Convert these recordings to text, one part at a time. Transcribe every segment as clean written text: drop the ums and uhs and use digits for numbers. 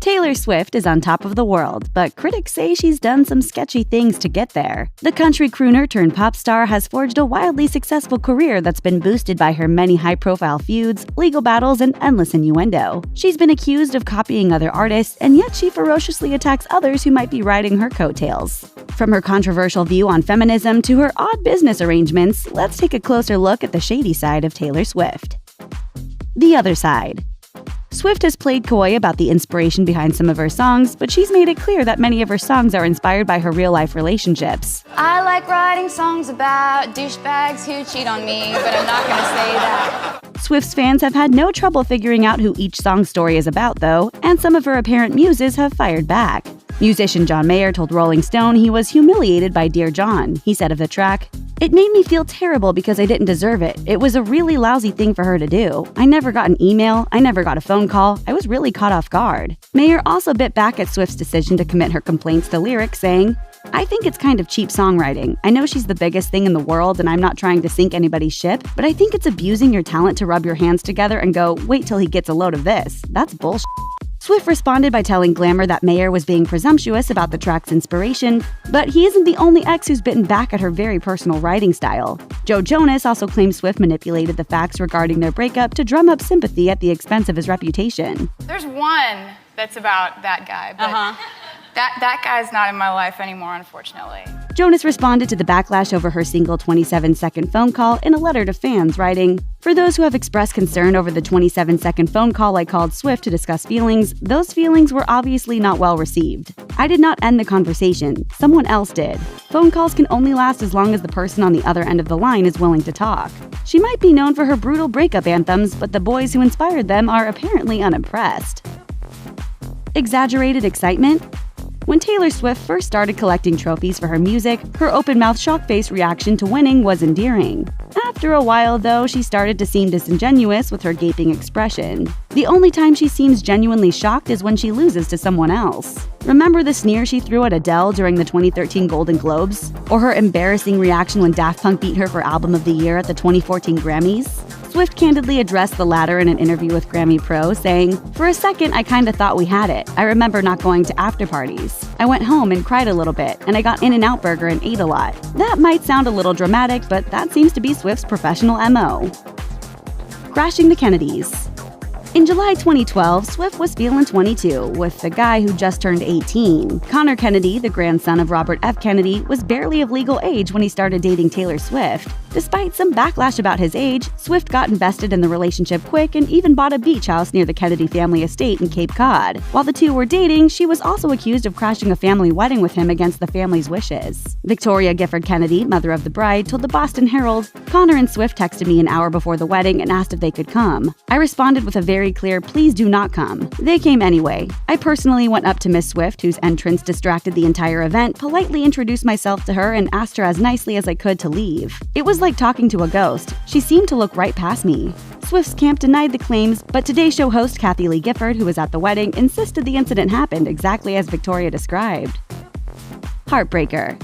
Taylor Swift is on top of the world, but critics say she's done some sketchy things to get there. The country crooner turned pop star has forged a wildly successful career that's been boosted by her many high-profile feuds, legal battles, and endless innuendo. She's been accused of copying other artists, and yet she ferociously attacks others who might be riding her coattails. From her controversial view on feminism to her odd business arrangements, let's take a closer look at the shady side of Taylor Swift. The other side. Swift has played coy about the inspiration behind some of her songs, but she's made it clear that many of her songs are inspired by her real-life relationships. I like writing songs about douchebags who cheat on me, but I'm not gonna say that. Swift's fans have had no trouble figuring out who each song's story is about, though, and some of her apparent muses have fired back. Musician John Mayer told Rolling Stone he was humiliated by Dear John. He said of the track, "It made me feel terrible because I didn't deserve it. It was a really lousy thing for her to do. I never got an email, I never got a phone call, I was really caught off guard." Mayer also bit back at Swift's decision to commit her complaints to lyrics, saying, "I think it's kind of cheap songwriting. I know she's the biggest thing in the world and I'm not trying to sink anybody's ship, but I think it's abusing your talent to rub your hands together and go, wait till he gets a load of this. That's bullshit." Swift responded by telling Glamour that Mayer was being presumptuous about the track's inspiration, but he isn't the only ex who's bitten back at her very personal writing style. Joe Jonas also claimed Swift manipulated the facts regarding their breakup to drum up sympathy at the expense of his reputation. There's one that's about that guy, but that guy's not in my life anymore, unfortunately. Jonas responded to the backlash over her single 27-second phone call in a letter to fans, writing, "For those who have expressed concern over the 27-second phone call I called Swift to discuss feelings, those feelings were obviously not well received. I did not end the conversation. Someone else did. Phone calls can only last as long as the person on the other end of the line is willing to talk. She might be known for her brutal breakup anthems, but the boys who inspired them are apparently unimpressed." Exaggerated excitement? When Taylor Swift first started collecting trophies for her music, her open-mouthed shock-face reaction to winning was endearing. After a while, though, she started to seem disingenuous with her gaping expression. The only time she seems genuinely shocked is when she loses to someone else. Remember the sneer she threw at Adele during the 2013 Golden Globes? Or her embarrassing reaction when Daft Punk beat her for Album of the Year at the 2014 Grammys? Swift candidly addressed the latter in an interview with Grammy Pro, saying, "For a second, I kinda thought we had it. I remember not going to after parties. I went home and cried a little bit, and I got In-N-Out Burger and ate a lot." That might sound a little dramatic, but that seems to be Swift's professional MO. Crashing the Kennedys. In July 2012, Swift was feeling 22 with the guy who just turned 18. Connor Kennedy, the grandson of Robert F. Kennedy, was barely of legal age when he started dating Taylor Swift. Despite some backlash about his age, Swift got invested in the relationship quick and even bought a beach house near the Kennedy family estate in Cape Cod. While the two were dating, she was also accused of crashing a family wedding with him against the family's wishes. Victoria Gifford Kennedy, mother of the bride, told the Boston Herald, "Connor and Swift texted me an hour before the wedding and asked if they could come. I responded with a very clear, 'Please do not come.' They came anyway. I personally went up to Miss Swift, whose entrance distracted the entire event, politely introduced myself to her and asked her as nicely as I could to leave. It was like talking to a ghost. She seemed to look right past me." Swift's camp denied the claims, but Today Show host Kathy Lee Gifford, who was at the wedding, insisted the incident happened exactly as Victoria described. Heartbreaker.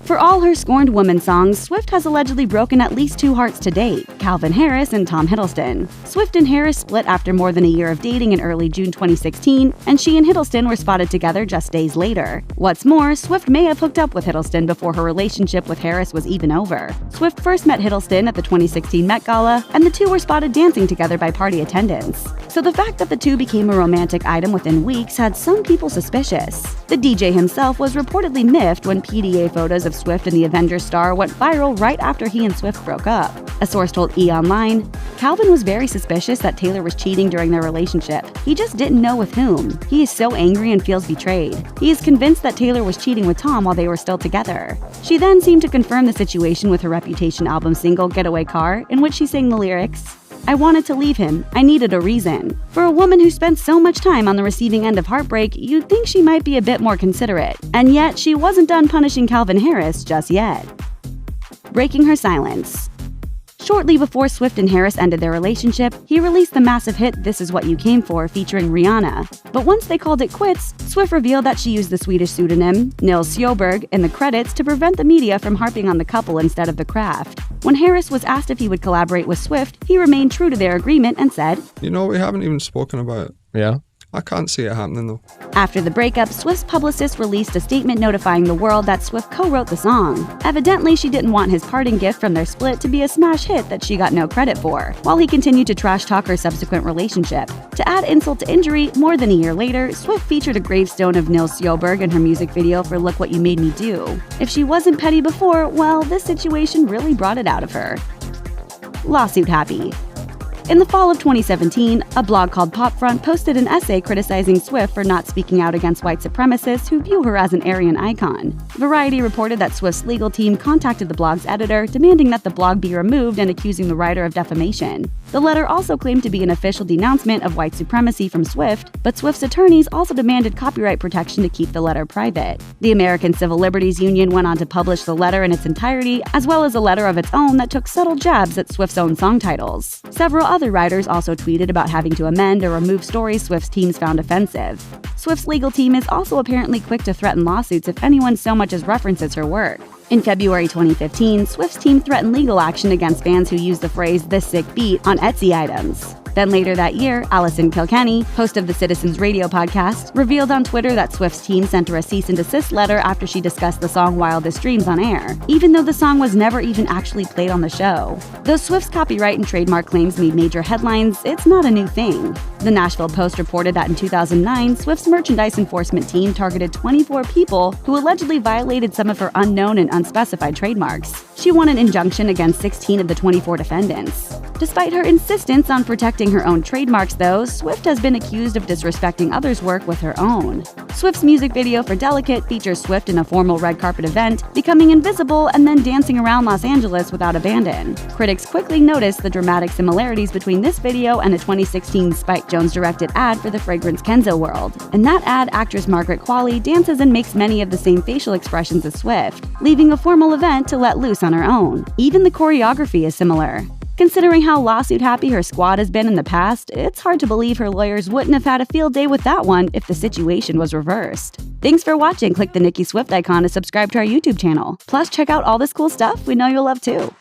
For all her scorned woman songs, Swift has allegedly broken at least 2 hearts to date, Calvin Harris and Tom Hiddleston. Swift and Harris split after more than a year of dating in early June 2016, and she and Hiddleston were spotted together just days later. What's more, Swift may have hooked up with Hiddleston before her relationship with Harris was even over. Swift first met Hiddleston at the 2016 Met Gala, and the two were spotted dancing together by party attendants. So the fact that the two became a romantic item within weeks had some people suspicious. The DJ himself was reportedly miffed when PDA photos of Swift and the Avengers star went viral right after he and Swift broke up. A source told E! Online, "Calvin was very suspicious that Taylor was cheating during their relationship. He just didn't know with whom. He is so angry and feels betrayed. He is convinced that Taylor was cheating with Tom while they were still together." She then seemed to confirm the situation with her Reputation album single Getaway Car, in which she sang the lyrics, "I wanted to leave him. I needed a reason." For a woman who spent so much time on the receiving end of heartbreak, you'd think she might be a bit more considerate. And yet, she wasn't done punishing Calvin Harris just yet. Breaking her silence. Shortly before Swift and Harris ended their relationship, he released the massive hit This Is What You Came For featuring Rihanna. But once they called it quits, Swift revealed that she used the Swedish pseudonym Nils Sjöberg in the credits to prevent the media from harping on the couple instead of the craft. When Harris was asked if he would collaborate with Swift, he remained true to their agreement and said, "You know, we haven't even spoken about it." Yeah. I can't see it happening though. After the breakup, Swift's publicist released a statement notifying the world that Swift co-wrote the song. Evidently, she didn't want his parting gift from their split to be a smash hit that she got no credit for, while he continued to trash-talk her subsequent relationship. To add insult to injury, more than a year later, Swift featured a gravestone of Nils Sjoberg in her music video for Look What You Made Me Do. If she wasn't petty before, well, this situation really brought it out of her. Lawsuit happy. In the fall of 2017, a blog called Popfront posted an essay criticizing Swift for not speaking out against white supremacists who view her as an Aryan icon. Variety reported that Swift's legal team contacted the blog's editor, demanding that the blog be removed and accusing the writer of defamation. The letter also claimed to be an official denouncement of white supremacy from Swift, but Swift's attorneys also demanded copyright protection to keep the letter private. The American Civil Liberties Union went on to publish the letter in its entirety, as well as a letter of its own that took subtle jabs at Swift's own song titles. Several other writers also tweeted about having to amend or remove stories Swift's teams found offensive. Swift's legal team is also apparently quick to threaten lawsuits if anyone so much as references her work. In February 2015, Swift's team threatened legal action against fans who used the phrase "this sick beat" on Etsy items. Then later that year, Alison Kilkenny, host of the Citizens Radio podcast, revealed on Twitter that Swift's team sent her a cease and desist letter after she discussed the song Wildest Dreams on air, even though the song was never even actually played on the show. Though Swift's copyright and trademark claims made major headlines, it's not a new thing. The Nashville Post reported that in 2009, Swift's merchandise enforcement team targeted 24 people who allegedly violated some of her unknown and unspecified trademarks. She won an injunction against 16 of the 24 defendants. Despite her insistence on protecting her own trademarks, though, Swift has been accused of disrespecting others' work with her own. Swift's music video for Delicate features Swift in a formal red carpet event, becoming invisible and then dancing around Los Angeles without abandon. Critics quickly noticed the dramatic similarities between this video and a 2016 Spike Jonze-directed ad for the fragrance Kenzo World. In that ad, actress Margaret Qualley dances and makes many of the same facial expressions as Swift, leaving a formal event to let loose on her own. Even the choreography is similar. Considering how lawsuit-happy her squad has been in the past, it's hard to believe her lawyers wouldn't have had a field day with that one if the situation was reversed. Thanks for watching. Click the Nicki Swift icon to subscribe to our YouTube channel. Plus, check out all this cool stuff we know you'll love too.